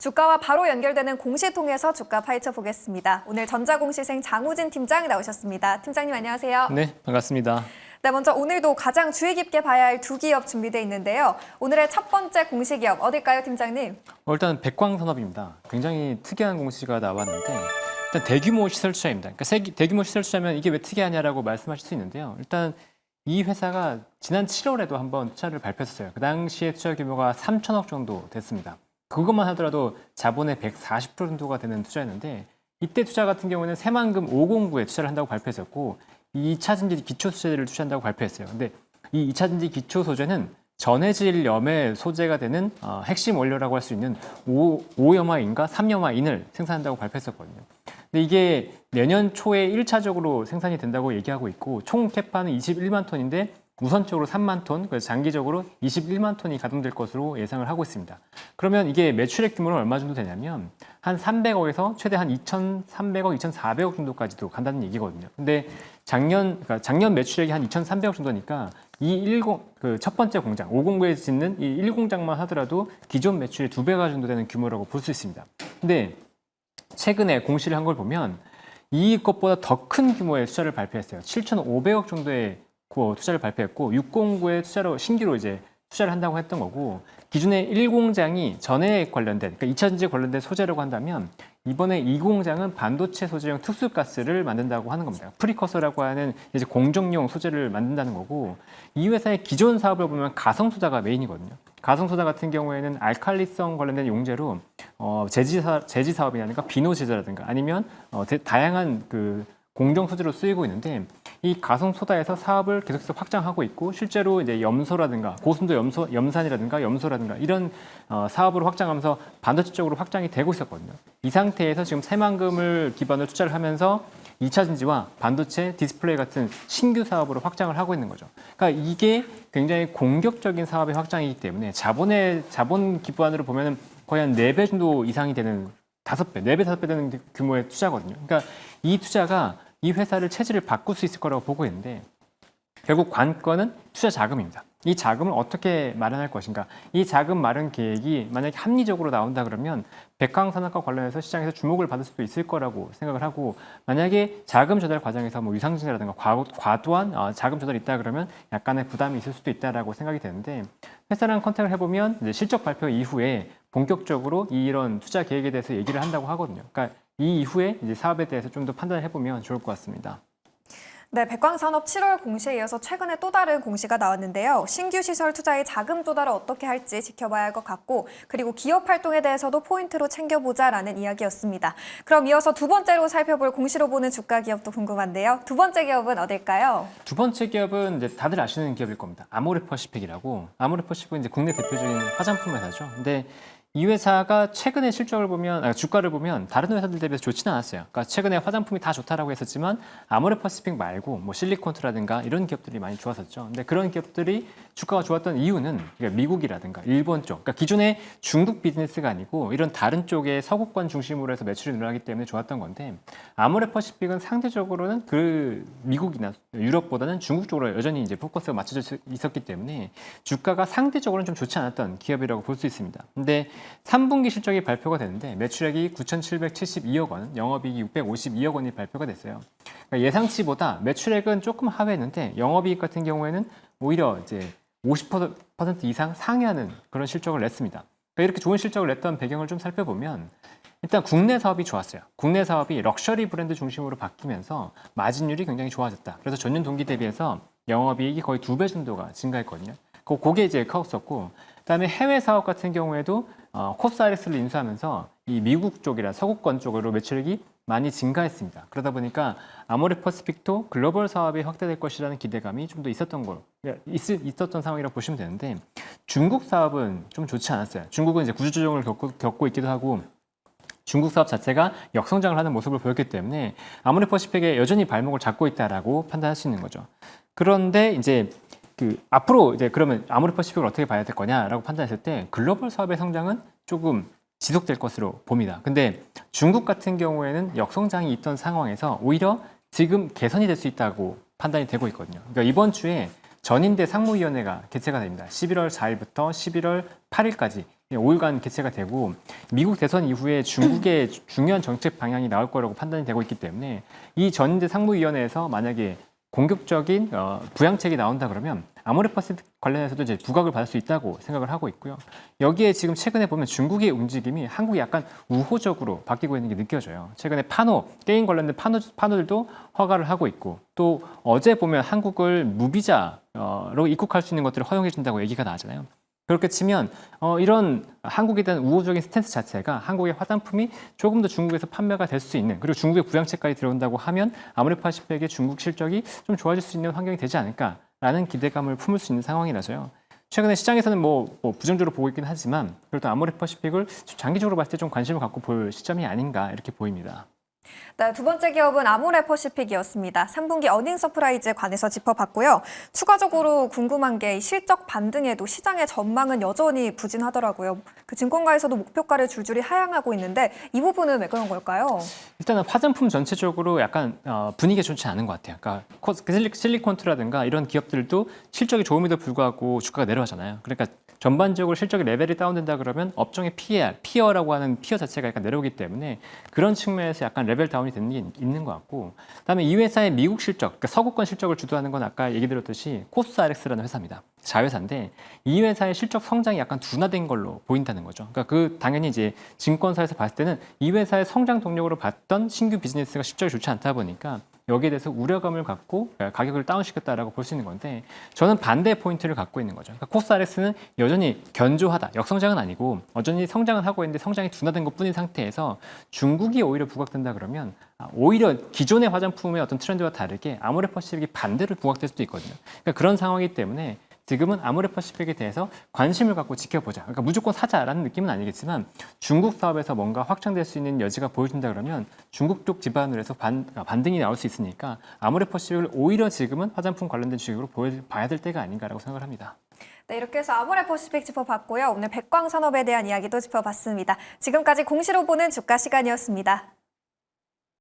주가와 바로 연결되는 공시 통해서 주가 파헤쳐 보겠습니다. 오늘 전자공시생 장우진 팀장 나오셨습니다. 팀장님 안녕하세요. 네, 반갑습니다. 네, 먼저 오늘도 가장 주의 깊게 봐야 할 두 기업 준비되어 있는데요. 오늘의 첫 번째 공시 기업 어딜까요, 팀장님? 일단 백광산업입니다. 굉장히 특이한 공시가 나왔는데 일단 대규모 시설 투자입니다. 그러니까 대규모 시설 투자면 이게 왜 특이하냐라고 말씀하실 수 있는데요. 일단 이 회사가 지난 7월에도 한번 투자를 발표했어요. 그 당시에 투자 규모가 3천억 정도 됐습니다. 그것만 하더라도 자본의 140% 정도가 되는 투자였는데 이때 투자 같은 경우는 새만금 509에 투자를 한다고 발표했었고 2차 진지 기초 소재를 투자한다고 발표했어요. 근데 이 2차 진지 기초 소재는 전해질 염의 소재가 되는 핵심 원료라고 할 수 있는 5염화인과 3염화인을 생산한다고 발표했었거든요. 근데 이게 내년 초에 1차적으로 생산이 된다고 얘기하고 있고 총 캐파는 21만 톤인데 우선적으로 3만 톤, 그래서 장기적으로 21만 톤이 가동될 것으로 예상을 하고 있습니다. 그러면 이게 매출액 규모는 얼마 정도 되냐면 한 300억에서 최대 한 2,300억, 2,400억 정도까지도 간다는 얘기거든요. 근데 작년 매출액이 한 2,300억 정도니까 그 첫 번째 공장, 509에 짓는 이 1공장만 하더라도 기존 매출의 2배가 정도 되는 규모라고 볼 수 있습니다. 근데 최근에 공시를 한 걸 보면 이것보다 더 큰 규모의 투자를 발표했어요. 7,500억 정도의 투자를 발표했고 609에 신규로 이제 투자를 한다고 했던 거고 기존의 1공장이 전해에 관련된 그러니까 2차 전지에 관련된 소재라고 한다면 이번에 2공장은 반도체 소재용 특수가스를 만든다고 하는 겁니다. 프리커서라고 하는 이제 공정용 소재를 만든다는 거고 이 회사의 기존 사업을 보면 가성소다가 메인이거든요. 가성소다 같은 경우에는 알칼리성 관련된 용재로 제지 사업이라든가 비노 제조라든가 아니면 다양한 그 공정 소재로 쓰이고 있는데 이 가성소다에서 사업을 계속해서 확장하고 있고 실제로 이제 염소라든가 고순도 염산이라든가 염소라든가 이런 사업으로 확장하면서 반도체 쪽으로 확장이 되고 있었거든요. 이 상태에서 지금 새만금을 기반으로 투자를 하면서 2차 전지와 반도체, 디스플레이 같은 신규 사업으로 확장을 하고 있는 거죠. 그러니까 이게 굉장히 공격적인 사업의 확장이기 때문에 자본 기반으로 보면은 거의 한 4배 정도 이상이 되는 5배, 4배, 5배 되는 규모의 투자거든요. 그러니까 이 투자가 이 회사를 체질을 바꿀 수 있을 거라고 보고 있는데 결국 관건은 투자 자금입니다. 이 자금을 어떻게 마련할 것인가? 이 자금 마련 계획이 만약에 합리적으로 나온다 그러면 백광산업과 관련해서 시장에서 주목을 받을 수도 있을 거라고 생각을 하고 만약에 자금 조달 과정에서 뭐 유상증자라든가 과도한 자금 조달이 있다 그러면 약간의 부담이 있을 수도 있다라고 생각이 되는데 회사랑 컨택을 해보면 이제 실적 발표 이후에 본격적으로 이런 투자 계획에 대해서 얘기를 한다고 하거든요. 그러니까 이 이후에 이제 사업에 대해서 좀 더 판단을 해보면 좋을 것 같습니다. 네, 백광산업 7월 공시에 이어서 최근에 또 다른 공시가 나왔는데요. 신규 시설 투자의 자금 조달을 어떻게 할지 지켜봐야 할 것 같고 그리고 기업 활동에 대해서도 포인트로 챙겨보자라는 이야기였습니다. 그럼 이어서 두 번째로 살펴볼 공시로 보는 주가 기업도 궁금한데요. 두 번째 기업은 어딜까요? 두 번째 기업은 이제 다들 아시는 기업일 겁니다. 아모레퍼시픽이라고. 아모레퍼시픽은 이제 국내 대표적인 화장품 회사죠. 근데 이 회사가 최근에 주가를 보면 다른 회사들 대비해서 좋지는 않았어요. 그러니까 최근에 화장품이 다 좋다라고 했었지만 아모레퍼시픽 말고 뭐 실리콘트라든가 이런 기업들이 많이 좋았었죠. 근데 그런 기업들이 주가가 좋았던 이유는 미국이라든가 일본 쪽, 그러니까 기존의 중국 비즈니스가 아니고 이런 다른 쪽의 서구권 중심으로 해서 매출이 늘어나기 때문에 좋았던 건데 아모레퍼시픽은 상대적으로는 그 미국이나 유럽보다는 중국 쪽으로 여전히 이제 포커스가 맞춰져 있었기 때문에 주가가 상대적으로는 좀 좋지 않았던 기업이라고 볼 수 있습니다. 근데 3분기 실적이 발표가 되는데 매출액이 9,772억 원, 영업이익이 652억 원이 발표가 됐어요. 그러니까 예상치보다 매출액은 조금 하회했는데 영업이익 같은 경우에는 오히려 이제 50% 이상 상회하는 그런 실적을 냈습니다. 그러니까 이렇게 좋은 실적을 냈던 배경을 좀 살펴보면 일단 국내 사업이 좋았어요. 국내 사업이 럭셔리 브랜드 중심으로 바뀌면서 마진율이 굉장히 좋아졌다. 그래서 전년 동기 대비해서 영업이익이 거의 2배 정도가 증가했거든요. 그게 이제 컸었고 그다음에 해외 사업 같은 경우에도 코스알엑스를 인수하면서 이 미국 쪽이나 서구권 쪽으로 매출액이 많이 증가했습니다. 그러다 보니까 아모레퍼시픽도 글로벌 사업이 확대될 것이라는 기대감이 좀 더 있었던 상황이라고 보시면 되는데 중국 사업은 좀 좋지 않았어요. 중국은 이제 구조조정을 겪고 있기도 하고 중국 사업 자체가 역성장을 하는 모습을 보였기 때문에 아모레퍼시픽에 여전히 발목을 잡고 있다라고 판단할 수 있는 거죠. 그런데 이제 앞으로 이제 그러면 아모레퍼시픽을 어떻게 봐야 될 거냐라고 판단했을 때 글로벌 사업의 성장은 조금 지속될 것으로 봅니다. 근데 중국 같은 경우에는 역성장이 있던 상황에서 오히려 지금 개선이 될 수 있다고 판단이 되고 있거든요. 그러니까 이번 주에 전인대 상무위원회가 개최가 됩니다. 11월 4일부터 11월 8일까지 5일간 개최가 되고 미국 대선 이후에 중국의 중요한 정책 방향이 나올 거라고 판단이 되고 있기 때문에 이 전인대 상무위원회에서 만약에 공격적인 부양책이 나온다 그러면 아모레퍼시픽 관련해서도 이제 부각을 받을 수 있다고 생각을 하고 있고요. 여기에 지금 최근에 보면 중국의 움직임이 한국이 약간 우호적으로 바뀌고 있는 게 느껴져요. 최근에 게임 관련된 파노들도 허가를 하고 있고 또 어제 보면 한국을 무비자로 입국할 수 있는 것들을 허용해 준다고 얘기가 나잖아요. 그렇게 치면 이런 한국에 대한 우호적인 스탠스 자체가 한국의 화장품이 조금 더 중국에서 판매가 될 수 있는 그리고 중국의 부양책까지 들어온다고 하면 아모레퍼시픽의 중국 실적이 좀 좋아질 수 있는 환경이 되지 않을까라는 기대감을 품을 수 있는 상황이라서요. 최근에 시장에서는 뭐 부정적으로 보고 있긴 하지만 그래도 아모레퍼시픽을 장기적으로 봤을 때 좀 관심을 갖고 볼 시점이 아닌가 이렇게 보입니다. 네, 두 번째 기업은 아모레퍼시픽이었습니다. 3분기 어닝 서프라이즈에 관해서 짚어봤고요. 추가적으로 궁금한 게 실적 반등에도 시장의 전망은 여전히 부진하더라고요. 그 증권가에서도 목표가를 줄줄이 하향하고 있는데 이 부분은 왜 그런 걸까요? 일단은 화장품 전체적으로 약간 분위기가 좋지 않은 것 같아요. 그러니까 실리콘투라든가 이런 기업들도 실적이 좋음에도 불구하고 주가가 내려가잖아요. 그러니까 전반적으로 실적의 레벨이 다운된다 그러면 업종의 피어라고 하는 피어 자체가 약간 내려오기 때문에 그런 측면에서 약간 레벨 다운이 되는 게 있는 것 같고 그다음에 이 회사의 미국 실적, 그러니까 서구권 실적을 주도하는 건 아까 얘기 드렸듯이 코스알엑스라는 회사입니다. 자회사인데 이 회사의 실적 성장이 약간 둔화된 걸로 보인다는 거죠. 그러니까 당연히 이제 증권사에서 봤을 때는 이 회사의 성장 동력으로 봤던 신규 비즈니스가 실적이 좋지 않다 보니까 여기에 대해서 우려감을 갖고 가격을 다운시켰다라고 볼 수 있는 건데 저는 반대 포인트를 갖고 있는 거죠. 그러니까 코스알엑스는 여전히 견조하다. 역성장은 아니고 여전히 성장은 하고 있는데 성장이 둔화된 것뿐인 상태에서 중국이 오히려 부각된다 그러면 오히려 기존의 화장품의 어떤 트렌드와 다르게 아모레퍼시픽이 반대로 부각될 수도 있거든요. 그러니까 그런 상황이기 때문에 지금은 아모레퍼시픽에 대해서 관심을 갖고 지켜보자. 그러니까 무조건 사자라는 느낌은 아니겠지만 중국 사업에서 뭔가 확장될 수 있는 여지가 보여진다 그러면 중국 쪽 기반으로 해서 반등이 나올 수 있으니까 아모레퍼시픽을 오히려 지금은 화장품 관련된 주식으로 봐야 될 때가 아닌가라고 생각을 합니다. 네, 이렇게 해서 아모레퍼시픽 짚어봤고요. 오늘 백광산업에 대한 이야기도 짚어봤습니다. 지금까지 공시로 보는 주가 시간이었습니다.